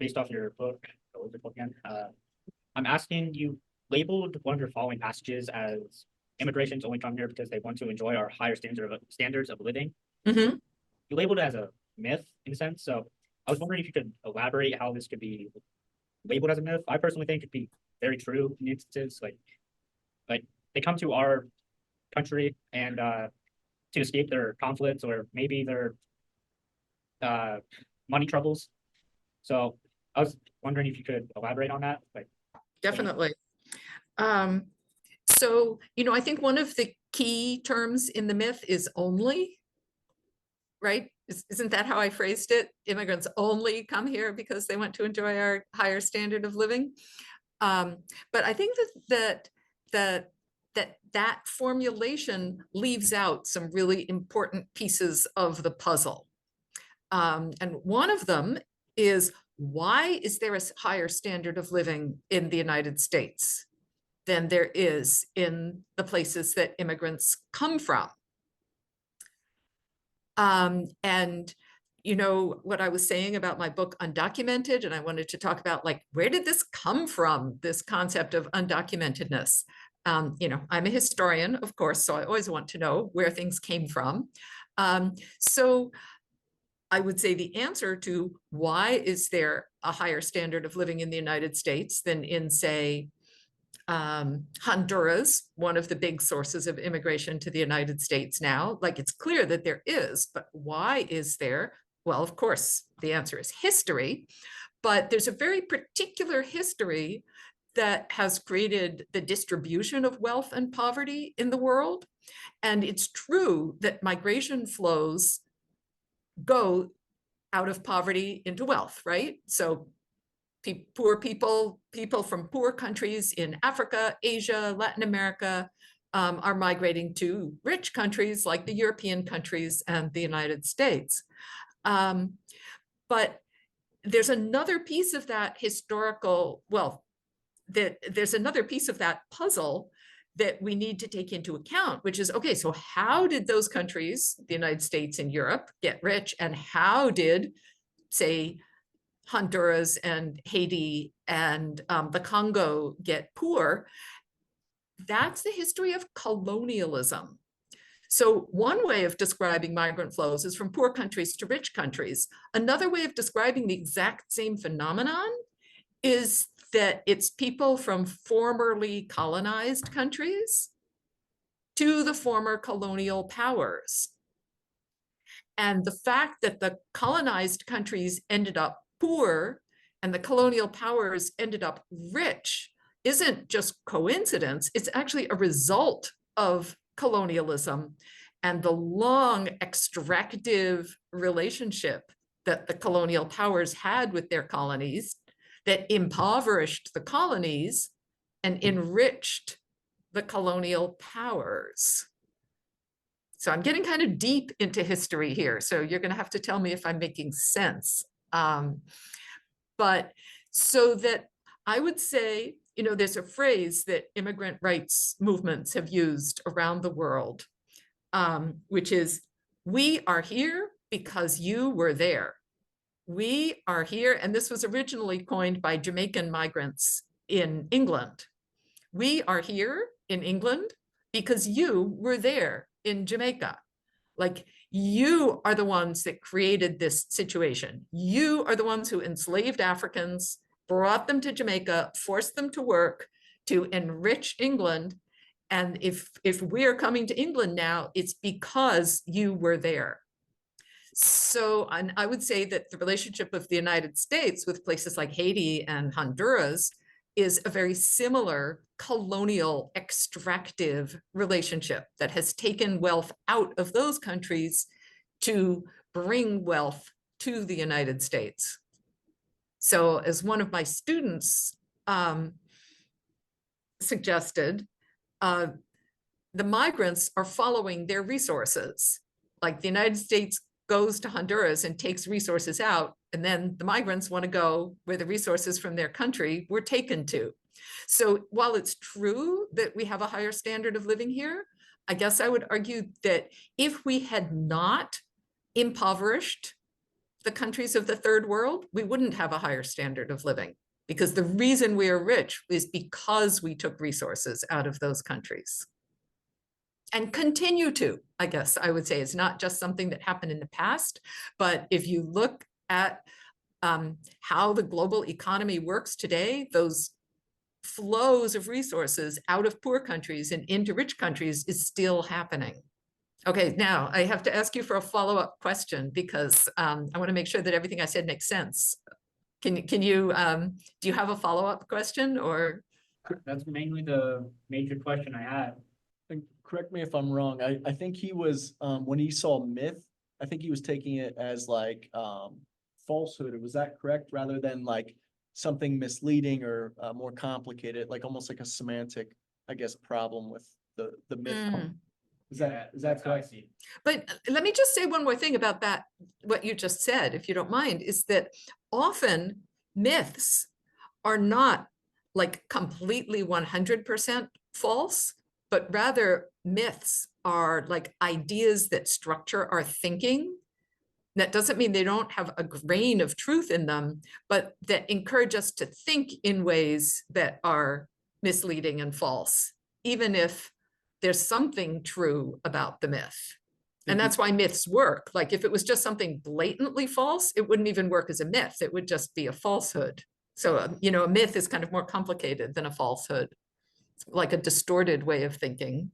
based off your book. What was it called again? I'm asking you labeled one of your following passages as immigrations only come here because they want to enjoy our higher standards of living. Mm-hmm. You labeled it as a myth in a sense. So I was wondering if you could elaborate how this could be labeled as a myth. I personally think it'd be very true in instances like they come to our country and to escape their conflicts or maybe their uh, money troubles. So I was wondering if you could elaborate on that. Like, Definitely. Um, so, I think one of the key terms in the myth is only, right? Isn't that how I phrased it? Immigrants only come here because they want to enjoy our higher standard of living. But I think that formulation leaves out some really important pieces of the puzzle. And one of them is, why is there a higher standard of living in the United States than there is in the places that immigrants come from? And what I was saying about my book Undocumented, and I wanted to talk about, like, where did this come from, this concept of undocumentedness? I'm a historian, of course, so I always want to know where things came from. So I would say the answer to why is there a higher standard of living in the United States than in, say, Honduras, one of the big sources of immigration to the United States now. Like, it's clear that there is, but why is there? Well, of course, the answer is history, but there's a very particular history that has created the distribution of wealth and poverty in the world. And it's true that migration flows go out of poverty into wealth, right? So poor people from poor countries in Africa, Asia, Latin America are migrating to rich countries like the European countries and the United States. But there's another piece of that there's another piece of that puzzle that we need to take into account, which is, okay, so how did those countries, the United States and Europe, get rich? And how did, say, Honduras and Haiti and the Congo get poor? That's the history of colonialism. So one way of describing migrant flows is from poor countries to rich countries. Another way of describing the exact same phenomenon is that it's people from formerly colonized countries to the former colonial powers. And the fact that the colonized countries ended up poor and the colonial powers ended up rich isn't just coincidence, it's actually a result of colonialism and the long extractive relationship that the colonial powers had with their colonies that impoverished the colonies and enriched the colonial powers. So I'm getting kind of deep into history here, so you're going to have to tell me if I'm making sense. But so that I would say, there's a phrase that immigrant rights movements have used around the world, which is, we are here because you were there. We are here, and this was originally coined by Jamaican migrants in England. We are here in England because you were there in Jamaica. Like, you are the ones that created this situation. You are the ones who enslaved Africans, brought them to Jamaica, forced them to work to enrich England. And if we're coming to England now, it's because you were there. So, and I would say that the relationship of the United States with places like Haiti and Honduras is a very similar colonial extractive relationship that has taken wealth out of those countries to bring wealth to the United States. So, as one of my students suggested, the migrants are following their resources. Like, the United States goes to Honduras and takes resources out, and then the migrants want to go where the resources from their country were taken to. So while it's true that we have a higher standard of living here, I guess I would argue that if we had not impoverished the countries of the third world, we wouldn't have a higher standard of living, because the reason we are rich is because we took resources out of those countries. And continue to, I guess I would say. It's not just something that happened in the past, but if you look at how the global economy works today, those flows of resources out of poor countries and into rich countries is still happening. Okay, now I have to ask you for a follow-up question, because I want to make sure that everything I said makes sense. Can you, do you have a follow-up question, or? That's mainly the major question I had. And correct me if I'm wrong, I think he was, when he saw myth, I think he was taking it as like, falsehood, was that correct? Rather than like something misleading or, more complicated, like almost like a semantic, I guess, problem with the myth. Is that how I correct? see it. But let me just say one more thing about that, what you just said, if you don't mind, is that often myths are not like completely 100% false, but rather myths are like ideas that structure our thinking. That doesn't mean they don't have a grain of truth in them, but that encourage us to think in ways that are misleading and false, even if there's something true about the myth. And that's why myths work. Like if it was just something blatantly false, it wouldn't even work as a myth. It would just be a falsehood. So, you know, a myth is kind of more complicated than a falsehood. It's like a distorted way of thinking.